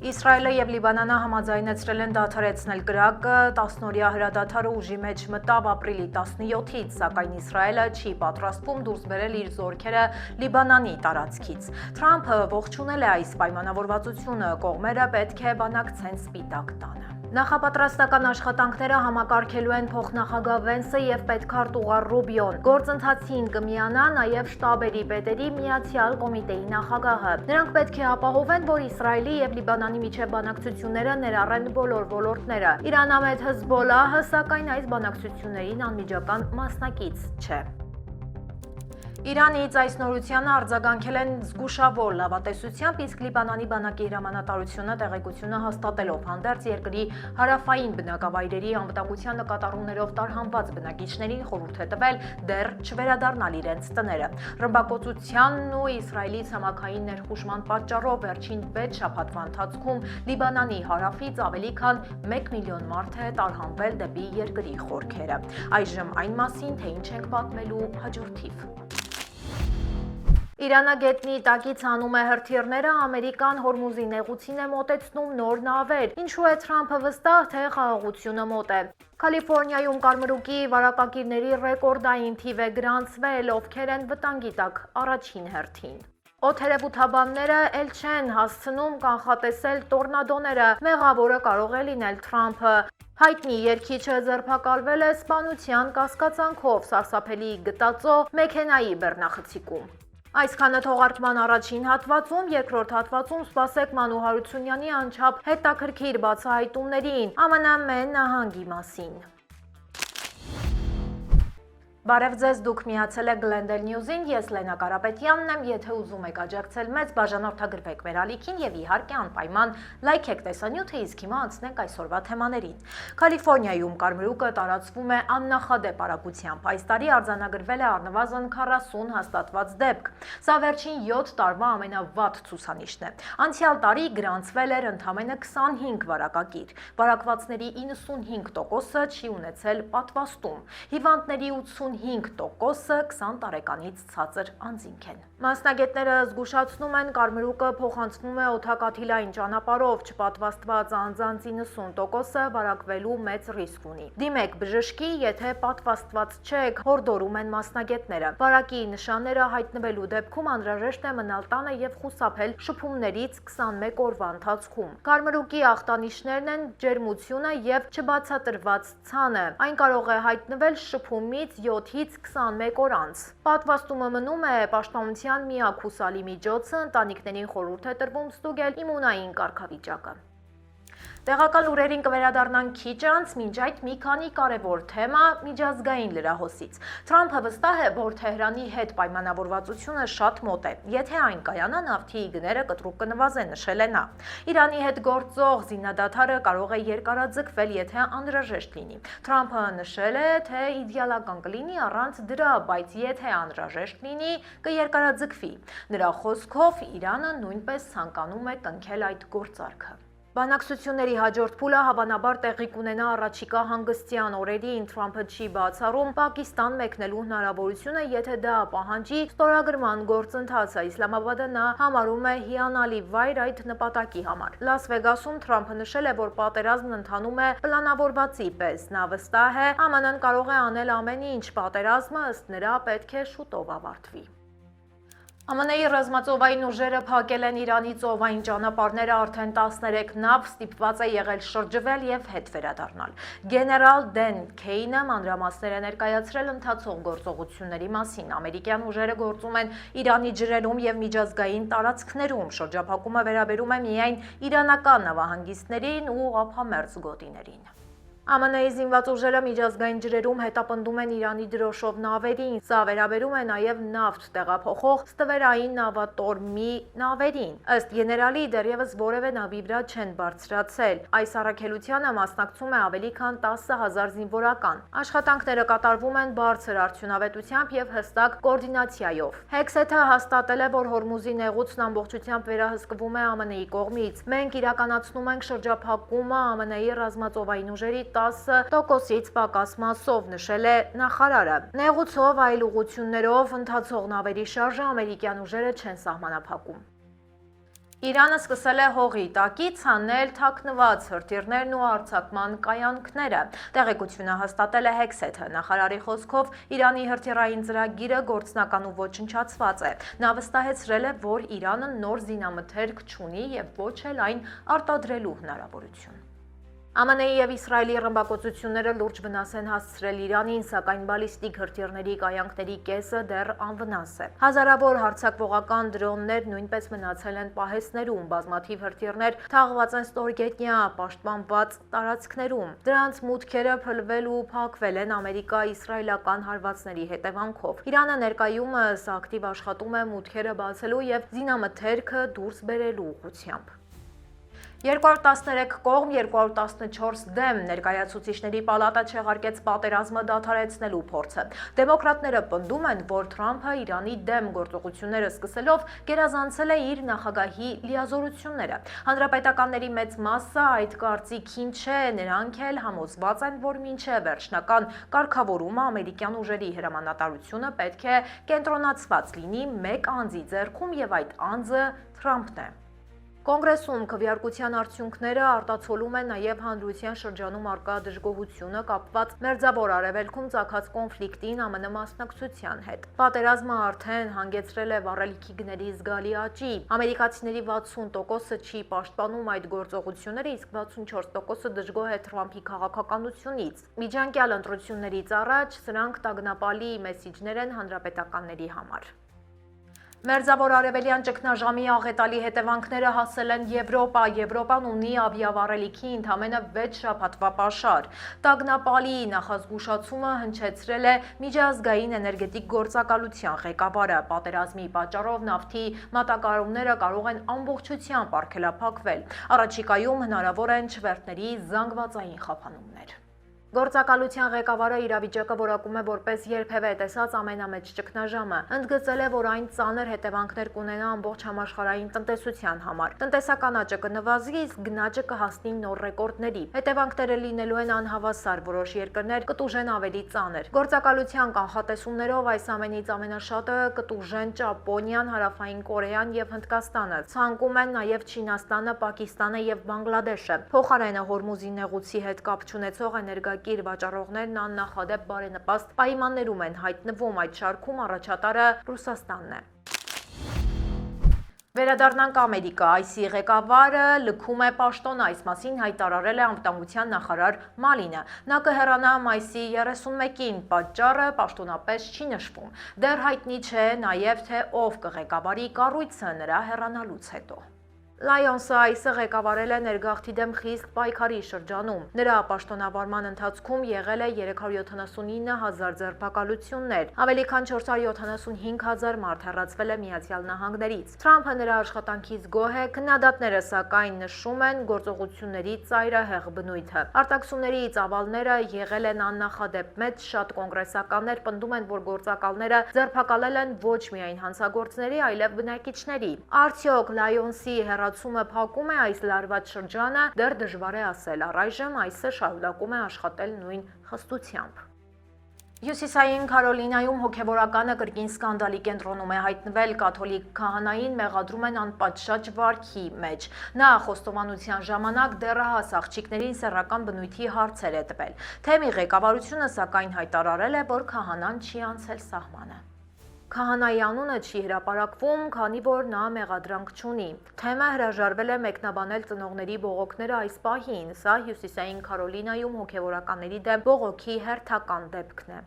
Իսրայելը և Լիբանանը համաձայնեցրել են դադարեցնել կրակը, 10-օրյա հրադադարը ուժի մեջ մտավ ապրիլի 17-ից, սակայն Իսրայելը չի պատրաստվում դուրս բերել իր զորքերը Լիբանանի տարածքից։ Թրամփը ողջունել է այս պայմանավորվածությունը, կողմերը պետք է բանակցեն Սպիտակ տանը։ Նախապատրաստական աշխատանքները համակարգելու են փոխնախագահ Վենսը և պետքարտուղար Ռուբիոն։ Գործընթացին կմիանա նաև շտաբերի պետերի միացյալ կոմիտեի նախագահը։ Նրանք պետք է ապահովեն, որ Իսրայելի և Լիբանանի միջև բանակցությունները ներառեն բոլոր ոլորտները։ Իրանամետ Հեզբոլահը, սակայն այս բանակցություններին անմիջական մասնակից չէ։ Իրանից այս նորությանը արձագանքել են զգուշավոր լավատեսությամբ, իսկ Լիբանանի բանակի հրամանատարությունը տեղեկությունը հաստատելով հանդերձ երկրի հարավային բնակավայրերի անվտանգության նկատառումներով տարհանված բնակիչներին խորհուրդ է տվել դեռ չվերադառնալ իրենց տները։ Ռմբակոծությանն ու Իսրայելի ցամաքային ներխուժման պատճառով վերջին 6 շաբաթվա ընթացքում Լիբանանի հարավից ավելի քան 1 միլիոն մարդ է տարհանվել դեպի երկրի խորքերը։ Այժմ այն մասին, թե ինչ ենք պատմելու հաջորդիվ։ Իրանը գետնի տակից հանում է հրթիռները, Ամերիկան Հորմուզի նեղուցին է մոտեցնում նոր նավեր։ Ինչու է Թրամփը վստահ, թե խաղաղությունը մոտ է։ Կալիֆոռնիայում կարմրուկի վարակակիրների ռեկորդային թիվ է գրանցվել, ովքեր են վտանգի տակ առաջին հերթին։ Օդերևութաբանները էլ չեն հասցնում կանխատեսել տորնադոները, մեղավորը կարող է լինել Թրամփը։ Հայտնի երգիչը ձերբակալվել է սպանության կասկածանքով սարսափելի գտածո մեքենայի բեռնախցիկում։ Այսքանը թողարկման առաջին հատվածում, երկրորդ հատվածում սպասեք Մանու Հարությունյանի անչափ հետաքրքիր բացահայտումներին ԱՄՆ նահանգի մասին։ Բարև ձեզ, դուք միացել եք Glendale News-ին, ես Լենա Կարապետյանն եմ, եթե ուզում եք աջակցել մեզ, բաժանորդագրվեք մեր ալիքին և իհարկե անպայման լայք եք տեսանյութը, իսկ հիմա անցնենք այսօրվա թեմաներին։ Կալիֆոռնիայում կարմրուկը տարածվում է աննախադեպ արագությամբ։ Այս տարի արձանագրվել է առնվազն 40 հաստատված դեպք։ Սա վերջին 7 տարվա ամենավատ ցուցանիշն է։ Անցյալ տարի գրանցվել էր ընդամենը 25 վարակագիր։ Վարակվածների 95%-ը չի ունեցել պատվաստում։ Հիվանդների 85%-ը 20 տարեկանից ցածր անձինք են։ Մասնագետները զգուշացնում են, կարմրուկը փոխանցվում է օդակաթիլային ճանապարհով, չպատվաստված անձանց 90%-ը վարակվելու մեծ ռիսկ ունի։ Դիմեք բժշկի, եթե պատվաստված չեք, հորդորում են մասնագետները։ Վարակի նշանները հայտնվելու դեպքում անհրաժեշտ է մնալ տանը և խուսափել շփումներից 21 օրվա ընթացքում։ Կարմրուկի ախտանիշներն են ջերմությունը և չբացատրված ցանը։ Այն կարող է հայտնվել շփումից 7-ից 21 օր անց։ Պատվաստումը մնում է պաշտպանության միակ հուսալի միջոցը, ընտանիքներին խորհուրդ է տրվում ստուգել իմունային կարգավիճակը։ Տեղական լուրերին կվերադառնանք քիչ անց, մինչ այդ մի քանի կարևոր թեմա միջազգային լրահոսից։ Թրամփը վստահ է, որ Թեհրանի հետ պայմանավորվածությունը շատ մոտ է։ Եթե այն կայանա, նավթի գները կտրուկ կնվազեն, նշել է նա։ Իրանի հետ գործող զինադադարը կարող է երկարաձգվել, եթե անհրաժեշտ լինի։ Թրամփը նշել է, թե իդեալական կլինի առանց դրա, բայց եթե անհրաժեշտ լինի, կերկարաձգվի։ Նրա խոսքով Իրանը նույնպես ցանկանում է կնքել այդ գործարքը։ Բանակցությունների հաջորդ փուլը հավանաբար տեղի կունենա առաջիկա հանգստյան օրերին։ Թրամփը չի բացառում Պակիստան մեկնելու հնարավորությունը, եթե դա պահանջի ստորագրման գործընթացը։ Իսլամաբադը նա համարում է հիանալի վայր այդ նպատակի համար։ Լաս Վեգասում Թրամփը նշել է, որ պատերազմն ընթանում է պլանավորվածի պես։ Նա վստահ է, ԱՄՆ-ն կարող է անել ամեն ինչ, պատերազմը ըստ նրա պետք է շուտով ավարտվի։ ԱՄՆ-ի ռազմածովային ուժերը փակել են Իրանի ծովային ճանապարհները, արդեն 13 նավ ստիպված է եղել շրջվել և հետ վերադառնալ։ Գեներալ Դեն Քեյնը մանրամասներ է ներկայացրել ընթացող գործողությունների մասին։ Ամերիկյան ուժերը գործում են Իրանի ջրերում և միջազգային տարածքներում։ Շրջափակումը վերաբերում է միայն իրանական նավահանգիստներին ու ափամերձ գոտիներին։ ԱՄՆ-ի զինված ուժերը միջազգային ջրերում հետապնդում են Իրանի դրոշով նավերին։ Սա վերաբերում է նաև նավթ տեղափոխող ստվերային նավատորմի նավերին։ Ըստ գեներալի, դեռևս որևէ նավի վրա չեն բարձրացել։ Այս առաքելությանը մասնակցում է ավելի քան 10,000 զինվորական։ Աշխատանքները կատարվում են բարձր արդյունավետությամբ և հստակ կոորդինացիայով։ Հեքսեթը հաստատել է, որ Հորմուզի նեղուցն ամբողջությամբ վերահսկվում է ԱՄՆ-ի կողմից։ Մենք իրականացնում ենք շրջափակումը ԱՄՆ-ի ռազմածովային ուժերի 10%-ից պակաս մասով, նշել է նախարարը։ Նեղուցով այլ ուղղություններով ընթացող նավերի շարժը ամերիկյան ուժերը չեն սահմանափակում։ Իրանը սկսել է հողի տակից հանել թաքնված հրթիռներն ու արձակման կայանքները։ Տեղեկությունը հաստատել է Hexet-ը։ Նախարարի խոսքով Իրանի հրթիռային ծրագիրը գործնական ու ոչնչացված է։ Նա վստահեցրել է, որ Իրանը նոր զինամթերք չունի եւ ոչ էլ այն արտադրելու հնարավորություն։ ԱՄՆ-ի և Իսրայելի ռմբակոծությունները լուրջ վնաս են հասցրել Իրանին, սակայն բալիստիկ հրթիռների կայանքների կեսը դեռ անվնաս է։ Հազարավոր հարձակվողական դրոններ նույնպես մնացել են պահեստներում, բազմաթիվ հրթիռներ թաղված են ստորգետնյա պաշտպանված տարածքներում։ Դրանց մուտքերը փլվել ու փակվել են ամերիկա-իսրայելական հարվածների հետևանքով։ Իրանը ներկայումս ակտիվ աշխատում է մուտքերը բացելու և զինամթերքը դուրս բերելու ուղղությամբ։ 213 կողմ 214 դեմ ներկայացուցիչների պալատը չեղարկեց պատերազմը դադարեցնելու փորձը։ Դեմոկրատները պնդում են, որ Թրամփը Իրանի դեմ գործողությունները սկսելով գերազանցել է իր նախագահի լիազորությունները։ Հանրապետականների մեծ մասը այդ կարծիքին չէ, նրանք էլ համոզված են, որ մինչև վերջնական կարգավորումը ամերիկյան ուժերի հրամանատարությունը պետք է կենտրոնացված լինի մեկ անձի ձեռքում և այդ անձը Թրամփն է։ Կոնգրեսում քվեարկության արդյունքները արտացոլում են նաև հանրության շրջանում առկա դժգոհությունը կապված Մերձավոր Արևելքում ծագած կոնֆլիկտին ԱՄՆ մասնակցության հետ։ Պատերազմը արդեն հանգեցրել է վառելիքի գների զգալի աճի։ Ամերիկացիների 60%-ը չի պաշտպանում այդ գործողությունները, իսկ 64%-ը դժգոհ է Թրամփի քաղաքականությունից։ Միջանկյալ ընտրություններից առաջ սրանք տագնապալի մեսիջներ են հանրապետականների համար։ Մերձավոր արևելյան ճգնաժամի աղետալի հետևանքները հասել են Եվրոպա։ Եվրոպան ունի ավիավառելիքի ընդամենը 6 շաբաթվա պաշար։ Տագնապալի նախազգուշացումը հնչեցրել է միջազգային էներգետիկ գործակալության ղեկավարը։ Պատերազմի պատճառով նավթի մատակարարումները կարող են ամբողջությամբ արգելափակվել։ Առաջիկայում հնարավոր են չվերթների զանգվածային խափանումներ։ Գործակալության ղեկավարը իրավիճակը որակում է որպես երբևէ տեսած ամենամեծ ճգնաժամը։ Ընդգծել է, որ այն ծանր հետևանքներ կունենա ամբողջ համաշխարհային տնտեսության համար։ Տնտեսական աճը կնվազի, իսկ գնաճը կհասնի նոր ռեկորդների։ Հետևանքները լինելու են անհավասար, որոշ երկրներ կտուժեն ավելի ծանր։ Գործակալության կանխատեսումներով այս ամենից ամենաշատը կտուժեն Ճապոնիան, Հարավային Կորեան և Հնդկաստանը։ Ցանկում են նաև Չինաստանը, Պակիստանը և Բանգլադեշը։ Փոխարենը Հորմուզի նեղուցի հետ կապ չունեցող էներգակիր վաճառողներն աննախադեպ բարենպաստ պայմաններում են հայտնվում։ Այդ շարքում առաջատարը Ռուսաստանն է։ Վերադառնանք Ամերիկա, ICE ղեկավարը լքում է պաշտոնը, այս մասին հայտարարել է անվտանգության նախարար Մալինը։ Նա կհեռանա մայիսի 31-ին, պատճառը պաշտոնապես չի նշվում։ Դեռ հայտնի չէ նաև, թե ով կղեկավարի կառույցը նրա հեռանալուց հետո։ Լայոնսը ICE ղեկավարել է ներգաղթի դեմ խիստ պայքարի շրջանում։ Նրա պաշտոնավարման ընթացքում եղել է 379,000 ձերբակալություններ, ավելի քան 475,000 մարդ հեռացվել է Միացյալ Նահանգներից։ Թրամփը նրա աշխատանքից գոհ է, քննադատները սակայն նշում են գործողությունների ծայրահեղ բնույթը։ Արտաքսումների ծավալները եղել են աննախադեպ մեծ, շատ կոնգրեսականներ պնդում են, որ գործակալները ձերբակալել են ոչ միայն հանցագործների, այլև բնակիչների։ Արդյոք Լայոնսի հեռացումը փակում է այս լարված շրջանը, դեռ դժվար է ասել։ Առայժմ ICE շարունակում է աշխատել նույն խստությամբ։ Հյուսիսային Քարոլինայում հոգևորականը կրկին սկանդալի կենտրոնում է հայտնվել։ Կաթոլիկ քահանային մեղադրում են անպատշաճ վարքի մեջ։ Նա խոստովանության ժամանակ դեռահաս աղջիկներին սեռական բնույթի հարցեր է տվել։ Թեմի ղեկավարությունը սակայն հայտարարել է, որ քահանան չի անցել սահմանը։ Քահանայի անունը չի հրապարակվում, քանի որ նա մեղադրանք չունի։ Թեմը հրաժարվել է մեկնաբանել ծնողների բողոքները այս պահին։ Սա Հյուսիսային Քարոլինայում հոգևորականների դեմ բողոքի հերթական դեպքն է։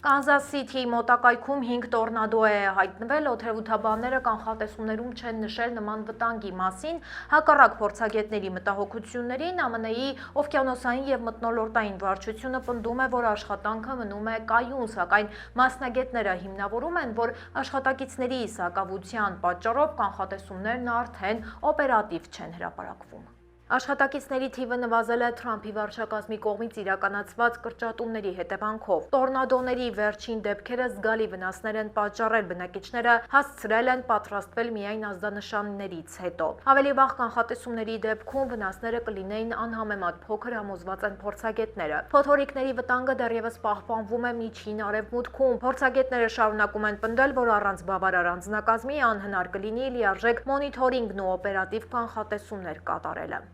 Կանզաս Սիթիի մոտակայքում 5 տորնադո է հայտնվել, օդերևութաբանները կանխատեսումներում չեն նշել նման վտանգի մասին, հակառակ փորձագետների մտահոգություններին ԱՄՆ-ի օվկիանոսային և մթնոլորտային վարչությունը պնդում է, որ աշխատանքը մնում է կայուն, սակայն մասնագետները հիմնավորում են, որ աշխատակիցների սակավության պատճառով կանխատեսումներն արդեն օպերատիվ չեն հրապարակվում։ Աշխատակիցների թիվը նվազել է Թրամփի վարչակազմի կողմից իրականացված կրճատումների հետևանքով։ Տորնադոների վերջին դեպքերը զգալի վնասներ են պատճառել, բնակիչները հասցրել են պատրաստվել միայն ազդանշաններից հետո։ Ավելի վաղ կանխատեսումների դեպքում վնասները կլինեին անհամեմատ փոքր, համոզված են փորձագետները։ Փոթորիկների վտանգը դեռևս պահպանվում է միջին արևմուտքում։ Փորձագետները շարունակում են պնդել, որ առանց բավարար անձնակազմի անհնար կլինի լիարժեք մոնիթորինգն ու օպերատիվ կանխատեսումներ կատարելը։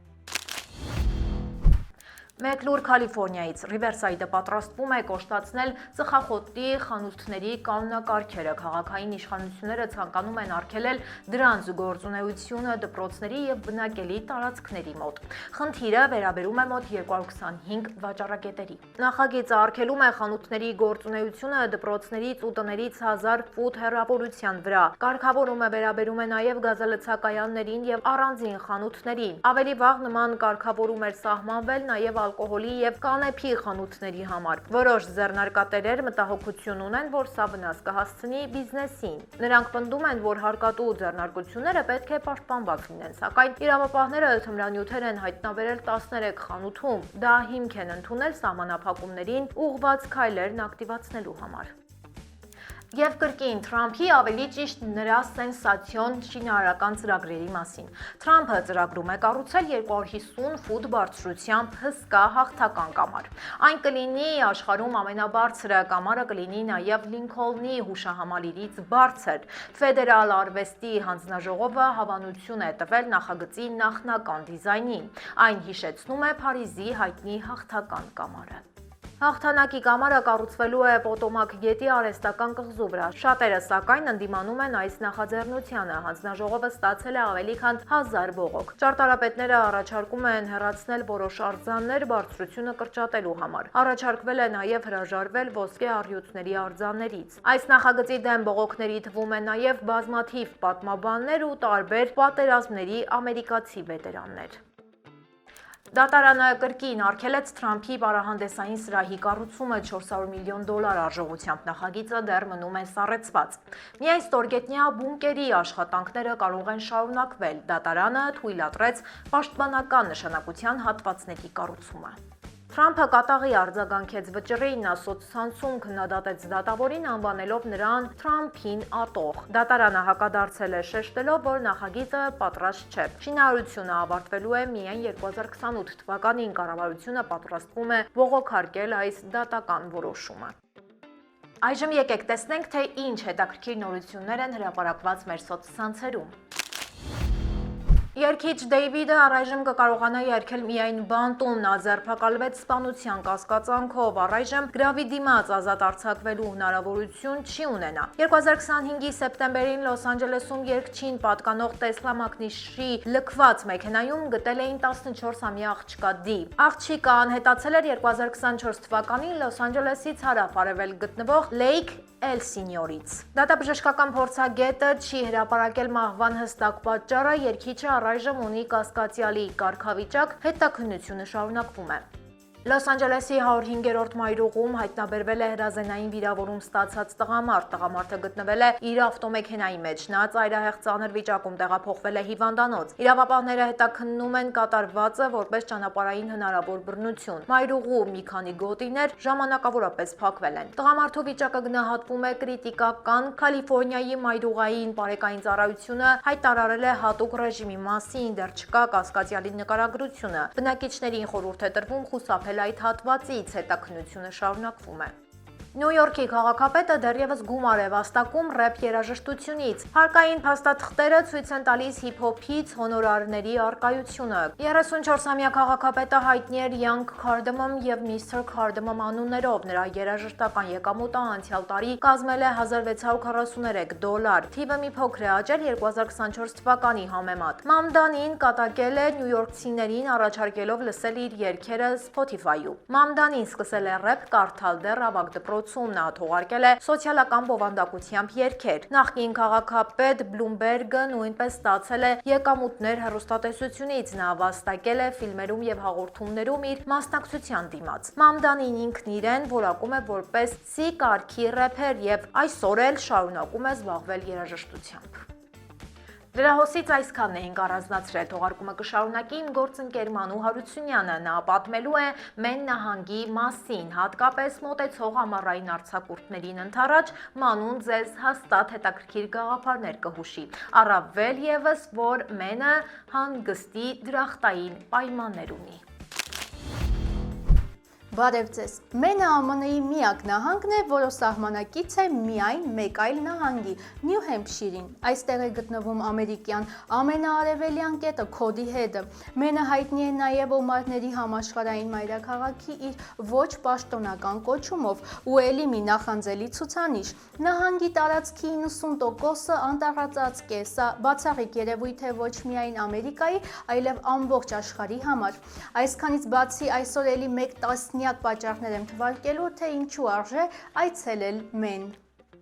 Մեկ լուր Կալիֆոռնիայից Ռիվերսայդը պատրաստվում է կոշտացնել ծխախոտի խանութների կանոնակարգերը։ Քաղաքային իշխանությունները ցանկանում են արգելել դրանց գործունեությունը դպրոցների եւ բնակելի տարածքների մոտ։ Խնդիրը վերաբերում է մոտ 225 վաճառակետերի։ Նախագիծը արգելում է խանութների գործունեությունը դպրոցներից ու տներից 1000 ֆուտ հեռավորության վրա։ Կարգավորումը վերաբերում է նաեւ գազալցակայաններին եւ առանձին խանութներին։ Ավելի վաղ նման կարգավորում էր սահմանվել նաեւ ալկոհոլի եւ կանեփի խանութների համար։ Որոշ ձեռնարկատերեր մտահոգություն ունեն, որ սա վնաս կհասցնի բիզնեսին։ Նրանք պնդում են, որ հարկատու ձեռնարկությունները պետք է պաշտպանված լինեն, սակայն իրավապահները թմրանյութեր են հայտնաբերել 13 խանութում։ Դա հիմք են ընդունել սահմանափակումներին ուղղված քայլերն ակտիվացնելու համար։ Եվ կրկին Թրամփի, ավելի ճիշտ նրա սենսացիոն շինարարական ծրագրերի մասին։ Թրամփը ծրագրում է կառուցել 250 ֆուտ բարձրությամբ հսկա հաղթական կամար։ Այն կլինի աշխարհում ամենաբարձրը, կամարը կլինի նաև Լինքոլնի հուշահամալիրից բարձր։ Ֆեդերալ արվեստի հանձնաժողովը հավանություն է տվել նախագծի նախնական դիզայնին։ Այն հիշեցնում է Փարիզի հայտնի հաղթական կամարը։ Հաղթանակի կամարը կառուցվելու է Պոտոմակ գետի արհեստական կղզու վրա։ Շատերը, սակայն, ընդդիմանում են այս նախաձեռնությանը։ Հանձնաժողովը ստացել է ավելի քան 1000 բողոք։ Ճարտարապետները առաջարկում են հեռացնել որոշ արձաններ բարձրությունը կրճատելու համար։ Առաջարկվել է նաև հրաժարվել ոսկե առյուծների արձաններից։ Այս նախագծի դեմ բողոքների թվում է նաև բազմաթիվ պատմաբաններ ու տարբեր պատերազմների ամերիկացի վետերաններ։ Դատարանը կրկին արգելեց Թրամփի պարահանդեսային սրահի կառուցումը $400 միլիոն արժողությամբ։ Նախագիծը դեռ մնում է սառեցված։ Միայն ստորգետնյա բունկերի աշխատանքները կարող են շարունակվել։ Դատարանը թույլատրեց պաշտպանական նշանակության հատվածների կառուցումը։ Թրամփը կատաղի արձագանքեց վճռին, նա սոցցանցում քննադատեց դատավորին, անվանելով նրան Թրամփին ատող։ Դատարանը հակադարձել է շեշտելով, որ նախագիծը պատրաստ չէ։ Շինարարությունը ավարտվելու է միայն 2028 թվականին։ Կառավարությունը պատրաստվում է բողոքարկել այս դատական որոշումը։ Այժմ եկեք տեսնենք, թե ինչ հետաքրքիր նորություններ են հրապարակված մեր սոցցանցերում։ Երգիչ Դեյվիդը առայժմ կկարողանա երգել միայն բանտում։ Նա ձերբակալվեց սպանության կասկածանքով, առայժմ գրավի դիմաց ազատ արձակվելու հնարավորություն չի ունենա։ 2025-ի սեպտեմբերին Լոս Անջելեսում երգչին պատկանող Տեսլա մակնիշի լքված մեքենայում գտել էին 14-ամյա աղջկա Դի։ Աղջիկը անհետացել էր 2024 թվականին Լոս Անջելեսից հարավ-արևելք գտնվող Լեյք Էլսինյորից։ Դատաբժշկական փորձագետը չի հրապարակել մահվան հստակ պատճառը, երգիչը առայժմ ունի կասկածյալի կարգավիճակ, հետաքննությունը շարունակվում է։ Լոս Անջելեսի 105-րդ մայրուղում հայտնաբերվել է հրազենային վիրավորում ստացած տղամարդ։ Տղամարդը գտնվել է իր ավտոմեքենայի մեջ։ Նա ծայրահեղ ծանր վիճակում տեղափոխվել է հիվանդանոց։ Իրավապահները հետաքննում են կատարվածը որպես ճանապարհային հնարավոր բռնություն։ Մայրուղու մի քանի գոտիներ ժամանակավորապես փակվել են։ Տղամարդու վիճակը գնահատվում է կրիտիկական։ Կալիֆոռնիայի մայրուղային բարեկային ծառայությունը հայտարարել է հատուկ ռեժիմի մասին, դեռ չկա կասկածյալի նկարագրությունը։ Բնակիչներին խորհուրդ է տրվում խուսափել այդ հատվածից, հետաքննությունը շարունակվում է։ Նյու Յորքի քաղաքապետը դեռևս գումար է վաստակում ռեփ երաժշտությունից։ Հարկային փաստաթղթերը ցույց են տալիս հիփ-հոփից հոնորարների առկայությունը։ 34-ամյա քաղաքապետը հայտնի էր Young Cardamom եւ Mr. Cardamom անուններով։ Նրա երաժշտական եկամուտը անցյալ տարի կազմել է $1643։ Թիվը մի փոքր է աճել 2024 թվականի համեմատ։ Մամդանին կատակել է նյույորքցիներին առաջարկելով լսել իր երգերը Spotify-ում։ Մամդանին սկսել է ռեփ կարդալ դեռ ավագ դպրոցում, նա թողարկել է սոցիալական բովանդակությամբ երգեր։ Նախկին քաղաքապետ Բլումբերգը նույնպես ստացել է եկամուտներ հեռուստատեսությունից, նա վաստակել է ֆիլմերում եւ հաղորդումներում իր մասնակցության դիմաց։ Մամդանին ինքն իրեն որակում է որպես C կարգի ռեփեր եւ այսօր էլ շարունակում է զբաղվել երաժշտությամբ։ Լրահոսից այսքանն էինք առանձնացրել, թողարկումը կշարունակի իմ գործընկեր Մանու Հարությունյանը, նա պատմելու է Մեն նահանգի մասին, հատկապես մոտեցող ամառային արձակուրդներին ընդառաջ Մանուն ձեզ հաստատ հետաքրքիր գաղափարներ կհուշի, առավել ևս, որ Մենը հանգստի դրախտային պայմաններ ունի։ Բարև ձեզ։ Մենը ԱՄՆ-ի միակ նահանգն է, որը սահմանակից է միայն մեկ այլ նահանգի՝ Նյու Հեմփշիրին։ Այստեղ է գտնվում ամերիկյան ամենաարևելյան կետը Քոդի Հեդը։ Մենը հայտնի է նաև օմարների համաշխարհային մայրաքաղաքի իր ոչ պաշտոնական կոչումով ու էլի մի նախանձելի ցուցանիշ։ Նահանգի տարածքի 90%-ը անտառածածկ է, սա բացառիկ երևույթ է ոչ միայն Ամերիկայի, այլև ամբողջ աշխարհի համար։ Այսքանից բացի այսօր էլի մեկ տասնյակ պատճառներ եմ թվարկելու, թե ինչու արժե այցելել Մեն։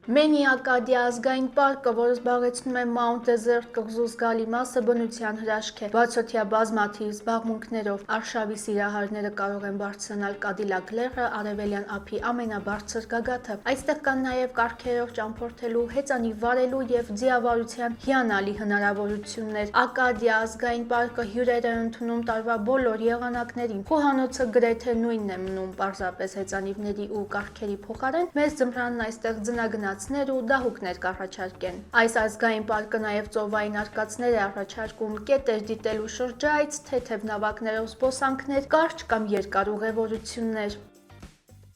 Մենի Ակադիա ազգային պարկը, որը զբաղեցնում է Mount Desert կղզու զգալի մասը, բնության հրաշք է։ Բացօթյա բազմաթիվ զբաղմունքներով արշավի սիրահարները կարող են բարձրանալ Կադիլակ լեռը, արևելյան ափի ամենաբարձր գագաթը։ Այստեղ կան նաև կառքերով ճամփորդելու, հեծանիվ վարելու եւ ձիավարության հիանալի հնարավորություններ։ Ակադիա ազգային պարկը հյուրեր է ընդունում տարվա բոլոր եղանակներին։ Խոհանոցը գրեթե նույնն է մնում, պարզապես հեծանիվների ու կառքերի փոխարեն մեծ ձմռանն այստեղ ձնագնաց ու դահուկներ կառաջարկեն։ Այս ազգային պարկը նաև ծովային արկածներ է առաջարկում, կետեր դիտելու շրջայց, թեթև նավակներով զբոսանքներ, կարճ կամ երկար ուղևորություններ։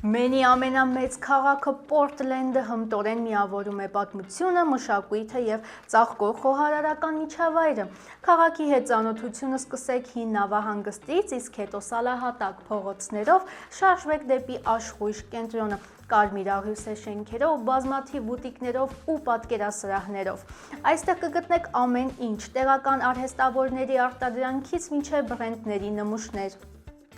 Մենի ամենամեծ քաղաքը Պորտլենդը հմտորեն միավորում է պատմությունը, մշակույթը եւ ծաղկող խոհարարական միջավայրը։ Քաղաքի հետ ծանոթությունը սկսեք հին նավահանգստից, իսկ հետո սալահատակ փողոցներով շարժվեք դեպի աշխույժ կենտրոնը կարմիր աղյուսե շենքերով, բազմաթիվ բուտիկներով ու պատկերասրահներով։ Այստեղ կգտնեք ամեն ինչ՝ տեղական արհեստավորների արտադրանքից մինչև բրենդների նմուշներ։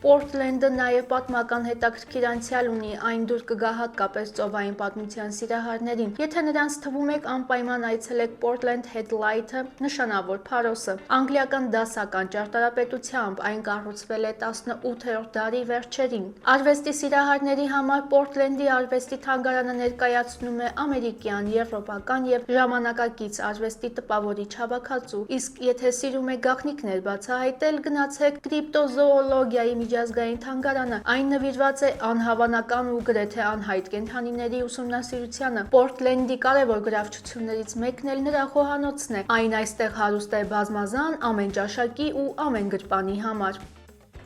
Պորտլենդը նաև պատմական հետաքրքիր անցյալ ունի, այն դուր կգա հատկապես ծովային պատմության սիրահարներին։ Եթե նրանց թվում եք, անպայման այցելեք Portland Headlight-ը, նշանավոր փարոսը։ Անգլիական դասական ճարտարապետությամբ այն կառուցվել է 18-րդ դարի վերջերին։ Արվեստի սիրահարների համար Պորտլենդի արվեստի թանգարանը ներկայացնում է ամերիկյան, եվրոպական եւ ժամանակակից արվեստի տպավորիչ հավաքածու։ Իսկ եթե սիրում եք գաղտնիքներ բացահայտել, գնացեք կրիպտոզոոլոգիայի միջազգային թանգարանը, այն նվիրված է անհավանական ու գրեթե անհայտ կենդանիների ուսումնասիրությանը։ Պորտլենդի կարևոր գրավչություններից մեկն էլ նրա խոհանոցն է, այն այստեղ հարուստ է բազմազան, ամեն ճաշակի ու ամեն գրպանի համար։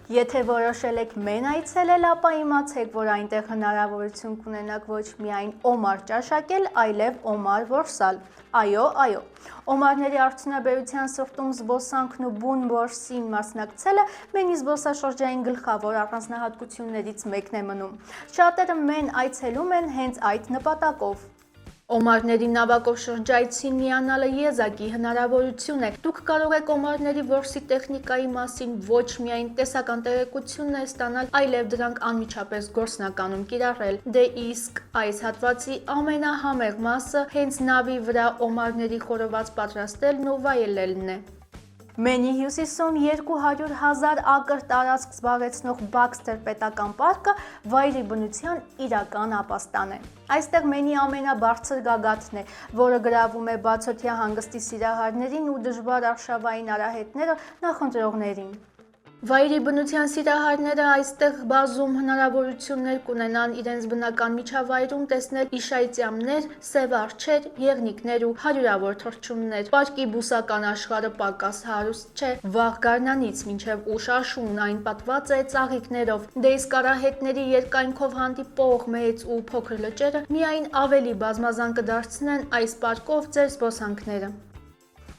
Եթե որոշել եք Մեն այցելել, ապա իմացեք, որ այնտեղ հնարավորություն կունենաք ոչ միայն օմար ճաշակել, այլև օմար որսալ։ Այո, օմարների արդյունաբերության սրտում զբոսանքն ու բուն որսին մասնակցելը Մենի զբոսաշրջային գլխավոր առանձնահատկություններից մեկն է մնում։ Շատերը Մեն այցելում են հենց այդ նպատակով։ Օմարների նավակով շրջայցին միանալը եզակի հնարավորություն է։ Դուք կարող եք օմարների որսի տեխնիկայի մասին ոչ միայն տեսական տեղեկություններ ստանալ, այլև դրանք անմիջապես գործնականում կիրառել։ Դե իսկ այս հատվածի ամենահամեղ մասը հենց նավի վրա օմարների խորոված պատրաստելն ու վայելելն է։ Մենի հյուսիսում 200,000 ակր տարածք զբաղեցնող Բաքսթեր պետական պարկը վայրի բնության իրական ապաստան է։ Այստեղ Մենի ամենաբարձր գագաթն է, որը գրավում է բացօթյա հանգստի սիրահարներին ու դժվար արշավային արահետները նախընտրողներին։ Վայրի բնության սիրահարները այստեղ բազում հնարավորություններ կունենան իրենց բնական միջավայրում տեսնել իշայծյամներ, սև արջեր, եղնիկներ ու հարյուրավոր թռչուններ։ Պարկի բուսական աշխարհը պակաս հարուստ չէ, վաղ գարնանից մինչև ուշ աշուն այն պատված է ծաղիկներով, դե իսկ արահետների երկայնքով հանդիպող մեծ ու փոքր լճերը միայն ավելի բազմազան կդարձնեն այս պարկով ձեր զբոսանքները։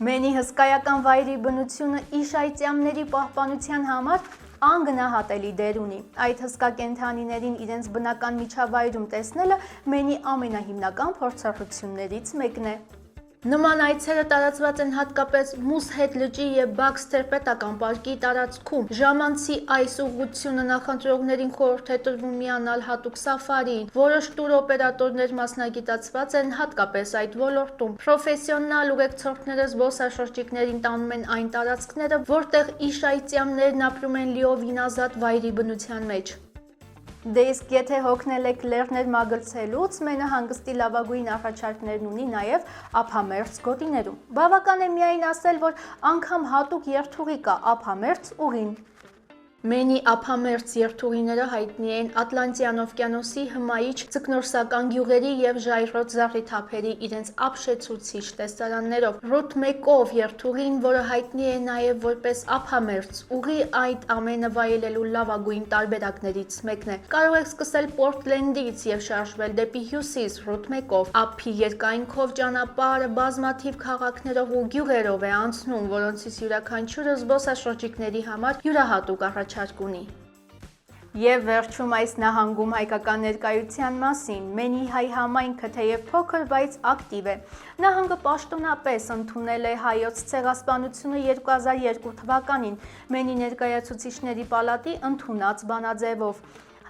Մենի հսկայական վայրի բնությունը իշայծյամների պահպանության համար անգնահատելի դեր ունի։ Այդ հսկա կենդանիներին իրենց բնական միջավայրում տեսնելը Մենի ամենահիմնական փորձառություններից մեկն է։ Նման այցերը տարածված են հատկապես Մուսհեդ լճի եւ Բաքսթեր պետական պարկի տարածքում։ Ժամանցի այս ուղղությունը նախընտրողներին խորհուրդ է տրվում միանալ հատուկ սաֆարիին։ Որոշ տուրօպերատորներ մասնագիտացված են հատկապես այդ ոլորտում։ Պրոֆեսիոնալ ուղեկցորդները զբոսաշրջիկներին տանում են այն տարածքները, որտեղ իշայծյամներն ապրում են լիովին ազատ վայրի բնության մեջ։ Դե իսկ եթե հոգնել եք լեռներ մագլցելուց, մենը հանգստի լավագույն առաջարկներն ունի նաև ափամերձ գոտիներում։ Բավական է միայն ասել, որ անգամ հատուկ երթուղի կա ափամերձ ուղին։ Մենի ափամերձ երթուղիները հայտնի են Ատլանտյան օվկիանոսի հմայիչ ձկնորսական գյուղերի եւ ժայռոտ զառիթափերի իրենց ապշեցուցիչ տեսարաններով։ Ռութ 1-ով երթուղին, որը հայտնի է նաեւ որպես ափամերձ ուղի, այդ ամենը վայելելու լավագույն տարբերակներից մեկն է։ Կարող եք սկսել Պորտլենդից եւ շարժվել դեպի հյուսիս Ռութ 1-ով։ Ափի երկայնքով ճանապարհը բազմաթիվ քաղաքներով ու գյուղերով է անցնում, որոնցից յուրաքանչյուրը զբոսաշրջիկների համար յուրահատուկ առաջարկ ունի։ Եվ վերջում այս նահանգում հայկական ներկայության մասին։ Մենի հայ համայնքը թեև փոքր, բայց ակտիվ է։ Նահանգը պաշտոնապես ընդունել է հայոց ցեղասպանությունը 2002 թվականին Մենի ներկայացուցիչների պալատի ընդունած բանաձևով։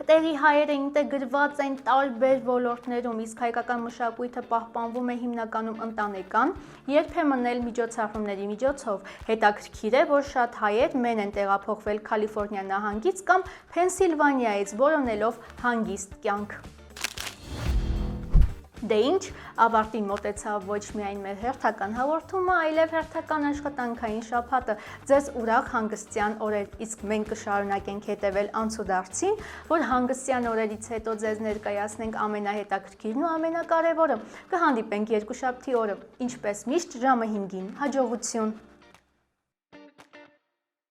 Տեղի հայերը ինտեգրված են տարբեր ոլորտներում, իսկ հայկական մշակույթը պահպանվում է հիմնականում ընտանեկան, երբեմն էլ միջոցառումների միջոցով։ Հետաքրքիր է, որ շատ հայեր մեն են տեղափոխվել Կալիֆոռնիա նահանգից կամ Փենսիլվանիայից, որոնելով հանգիստ կյանք։ Դե ինչ, ավարտին մոտեցավ ոչ միայն մեր հերթական հաղորդումը, այլև հերթական աշխատանքային շաբաթը։ Ձեզ ուրախ հանգստյան օրեր, իսկ մենք կշարունակենք հետևել անցուդարձին, որ հանգստյան օրերից հետո ձեզ ներկայացնենք ամենահետաքրքիրն ու ամենակարևորը։ Կհանդիպենք երկուշաբթի օրը, ինչպես միշտ ժամը 5-ին։ Հաջողություն։